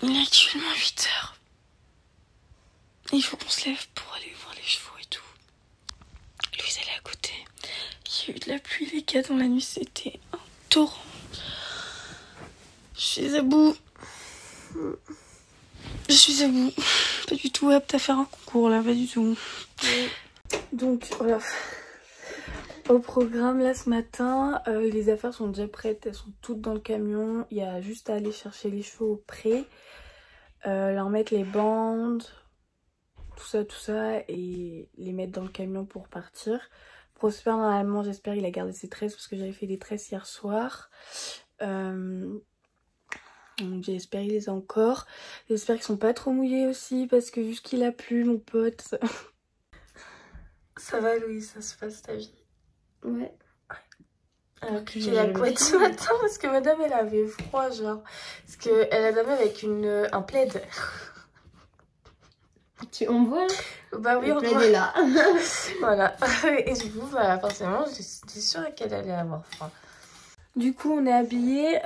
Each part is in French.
Il est actuellement 8 h. Il faut qu'on se lève pour aller voir les chevaux et tout. Louise, elle est à côté. Il y a eu de la pluie, les gars, dans la nuit. C'était un torrent. Je suis à bout. Je suis à bout. Pas du tout apte à faire un concours, là. Pas du tout. Donc, voilà. Au programme, là, ce matin, les affaires sont déjà prêtes. Elles sont toutes dans le camion. Il y a juste à aller chercher les chevaux au pré. Leur mettre les bandes, tout ça, et les mettre dans le camion pour partir. Prosper, normalement, j'espère il a gardé ses tresses parce que j'avais fait des tresses hier soir. Donc j'espère il les a encore. J'espère qu'ils sont pas trop mouillés aussi parce que vu qu'il a plu, mon pote. Ça va, Louise, ça se passe ta vie? Ouais. Alors que j'ai la couette ce matin parce que madame elle avait froid, genre. Parce qu'elle a dormi avec un plaid. On voit? Bah oui, on voit. Est là. Voilà. Et du coup, bah, forcément, j'étais sûre qu'elle allait avoir froid. Du coup, on est habillés.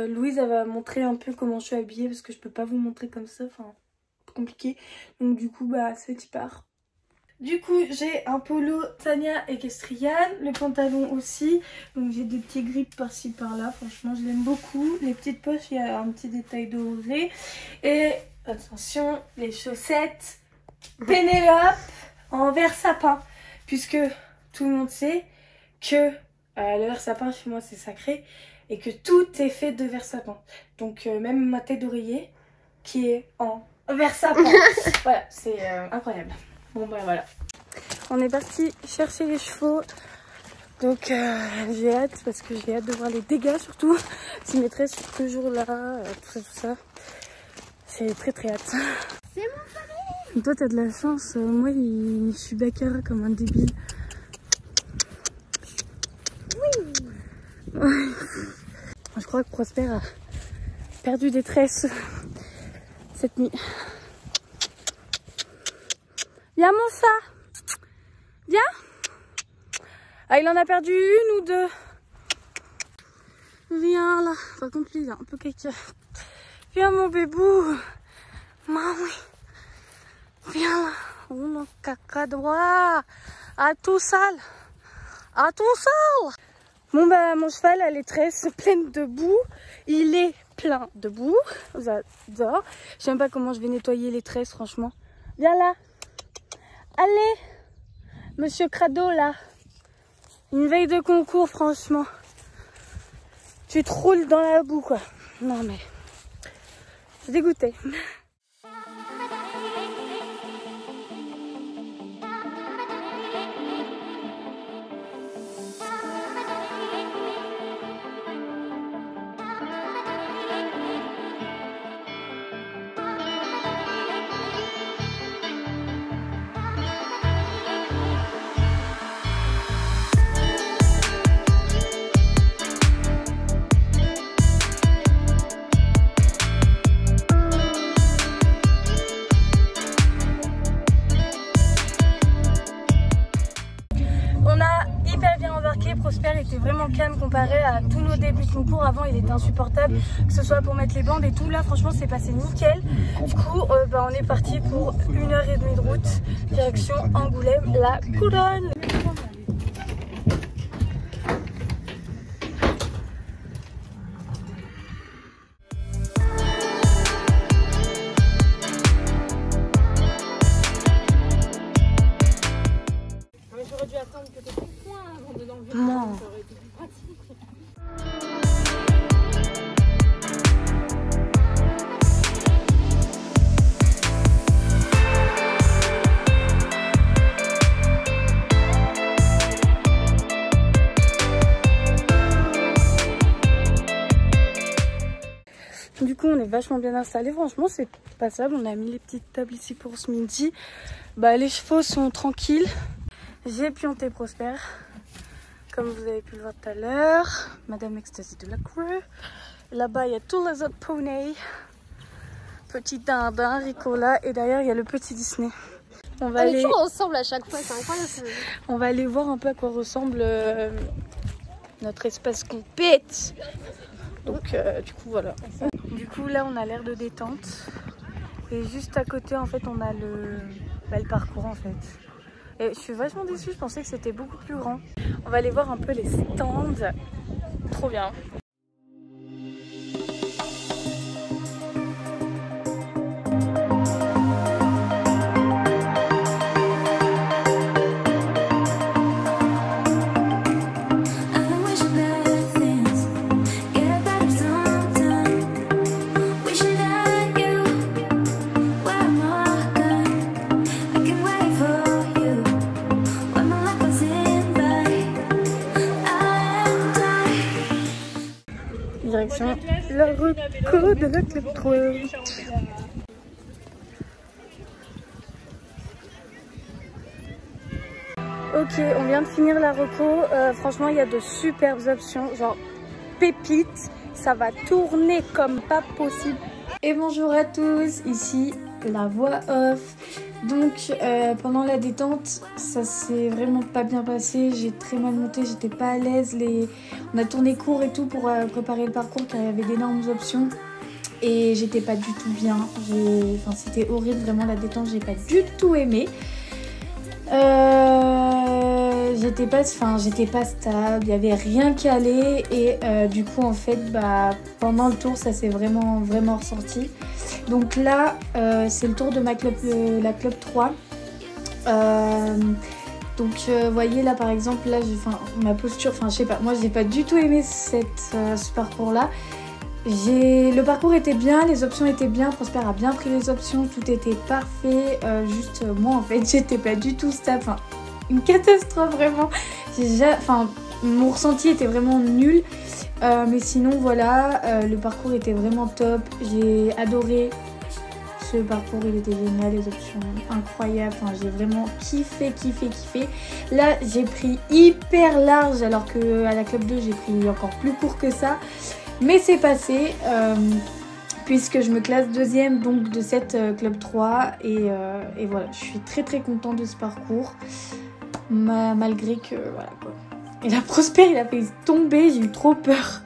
Louise, elle va montrer un peu comment je suis habillée parce que je peux pas vous montrer comme ça. Enfin, compliqué. Donc du coup, bah, c'est y part. Du coup, j'ai un polo Tania Equestrian, le pantalon aussi. Donc j'ai des petits grips par-ci par-là. Franchement, je l'aime beaucoup. Les petites poches, il y a un petit détail doré. Et attention, les chaussettes Pénélope en verre sapin. Puisque tout le monde sait que le verre sapin chez moi c'est sacré. Et que tout est fait de verre sapin. Donc même ma tête d'oreiller qui est en verre sapin. Voilà, c'est incroyable. Bon bah voilà. On est parti chercher les chevaux. Donc j'ai hâte parce que j'ai hâte de voir les dégâts surtout. Si mes tresses sont toujours là, tout ça. J'ai très hâte. C'est mon famille. Toi t'as de la chance, moi je suis baccara comme un débile. Oui. Je crois que Prosper a perdu des tresses cette nuit. Viens mon chat. Viens. Ah, il en a perdu une ou deux. Viens là. Par contre lui il est un peu caca. Viens mon bébou. Maman. Viens là. Oh mon caca droit. À tout sale. À tout sale. Bon bah mon cheval a les tresses pleines de boue. Il est plein de boue. J'adore. Je sais même pas comment je vais nettoyer les tresses franchement. Viens là. Allez, monsieur Crado là. Une veille de concours franchement. Tu te roules dans la boue quoi. Non mais, je suis dégoûtée. Prosper était vraiment calme comparé à tous nos débuts de concours. Avant il était insupportable, que ce soit pour mettre les bandes et tout. Là franchement c'est passé nickel. Du coup on est parti pour 1h30 de route direction Angoulême la Couronne. J'aurais dû attendre que tu aies point avant de l'enlever. Non. Ça aurait été plus pratique. Du coup on est vachement bien installé, franchement c'est passable. On a mis les petites tables ici pour ce midi. Bah les chevaux sont tranquilles. J'ai pianté Prosper, comme vous avez pu le voir tout à l'heure. Madame Ecstasy de la Crue. Là-bas il y a tous les autres poneys. Petit dindin, Ricola, et derrière il y a le petit Disney. On va aller... toujours ensemble à chaque fois, c'est incroyable. On va aller voir un peu à quoi ressemble notre espace compète. Donc du coup voilà. Du coup là on a l'air de détente. Et juste à côté en fait on a le parcours en fait. Et je suis vachement déçue, je pensais que c'était beaucoup plus grand. On va aller voir un peu les stands. Trop bien. Direction la reco de la Club 3. Ok, on vient de finir la reco. Franchement, il y a de superbes options, genre pépites. Ça va tourner comme pas possible. Et bonjour à tous, ici la voix off. Donc pendant la détente, ça s'est vraiment pas bien passé. J'ai très mal monté, j'étais pas à l'aise. On a tourné court et tout pour préparer le parcours car il y avait d'énormes options. Et j'étais pas du tout bien. Enfin, c'était horrible, vraiment la détente, j'ai pas du tout aimé. J'étais pas stable, il y avait rien qui allait et du coup en fait pendant le tour ça s'est vraiment ressorti. Donc là c'est le tour de la Club 3. Donc vous voyez là par exemple là ma posture, je sais pas, moi j'ai pas du tout aimé ce parcours là. Le parcours était bien, les options étaient bien, Prosper a bien pris les options, tout était parfait, juste moi en fait j'étais pas du tout stable, une catastrophe vraiment. Mon ressenti était vraiment nul, mais sinon voilà, le parcours était vraiment top, j'ai adoré ce parcours, il était génial, les options incroyables, j'ai vraiment kiffé. Là j'ai pris hyper large alors qu'à la Club 2 j'ai pris encore plus court que ça. Mais c'est passé, puisque je me classe deuxième donc de cette Club 3 et voilà, je suis très contente de ce parcours, malgré que voilà quoi. Et la Prosper il a fait tomber, j'ai eu trop peur.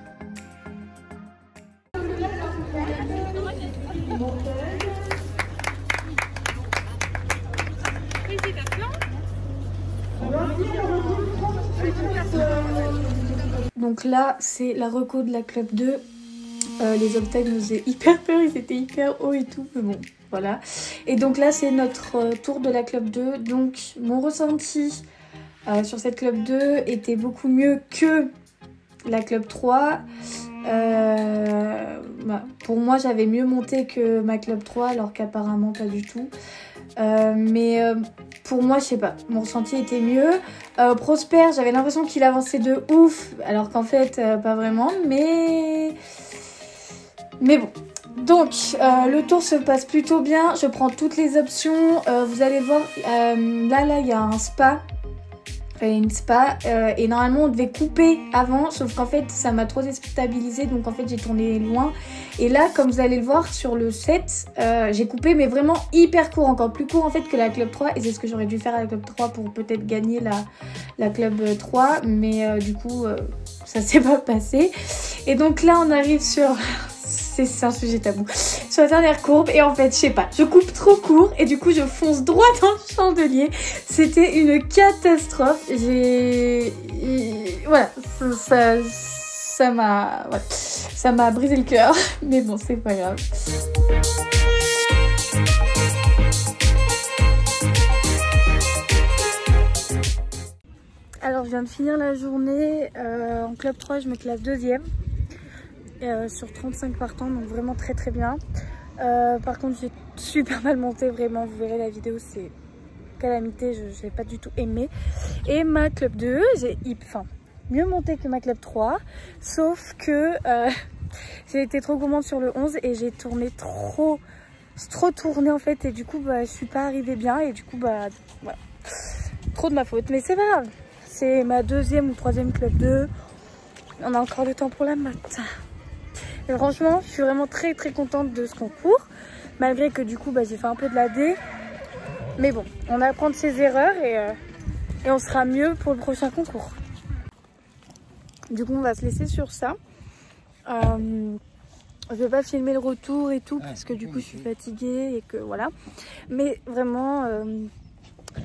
Donc là c'est la reco de la Club 2. Les obstacles nous faisaient hyper peur, ils étaient hyper hauts et tout, mais bon voilà. Et donc là c'est notre tour de la Club 2. Donc mon ressenti sur cette Club 2 était beaucoup mieux que la Club 3. Pour moi j'avais mieux monté que ma Club 3 alors qu'apparemment pas du tout. Mais pour moi je sais pas, mon ressenti était mieux. Prosper j'avais l'impression qu'il avançait de ouf alors qu'en fait pas vraiment, mais bon. Donc le tour se passe plutôt bien, je prends toutes les options, vous allez voir là il y a un spa. Une spa et normalement on devait couper avant, sauf qu'en fait ça m'a trop déstabilisé, donc en fait j'ai tourné loin. Et là comme vous allez le voir sur le 7, j'ai coupé mais vraiment hyper court, encore plus court en fait que la Club 3, et c'est ce que j'aurais dû faire à la Club 3 pour peut-être gagner la Club 3, mais du coup ça s'est pas passé. Et donc là on arrive sur... c'est un sujet tabou, sur la dernière courbe, et en fait je sais pas, je coupe trop court et du coup je fonce droit dans le chandelier. C'était une catastrophe. Voilà, ça m'a brisé le cœur, mais bon c'est pas grave. Alors je viens de finir la journée en Club 3, je me classe deuxième. Sur 35 partants, donc vraiment très bien. Par contre j'ai super mal monté, vraiment, vous verrez la vidéo, c'est calamité, je n'ai pas du tout aimé. Et ma Club 2, j'ai mieux monté que ma Club 3, sauf que j'ai été trop gourmande sur le 11 et j'ai tourné trop tourné en fait, et du coup je suis pas arrivée bien, et du coup voilà, trop de ma faute, mais c'est pas grave, c'est ma deuxième ou troisième Club 2, on a encore le temps pour la matin. Et franchement, je suis vraiment très contente de ce concours, malgré que du coup j'ai fait un peu de la D. Mais bon, on apprend de ses erreurs et on sera mieux pour le prochain concours. Du coup, on va se laisser sur ça. Je vais pas filmer le retour et tout parce que du coup je suis fatiguée et que voilà. Mais vraiment,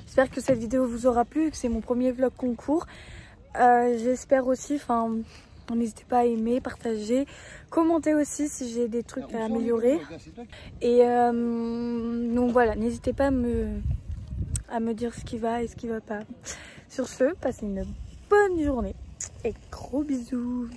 j'espère que cette vidéo vous aura plu, que c'est mon premier vlog concours. J'espère aussi, n'hésitez pas à aimer, partager, commenter aussi si j'ai des trucs à améliorer. Et donc voilà, n'hésitez pas à me dire ce qui va et ce qui va pas. Sur ce, passez une bonne journée et gros bisous.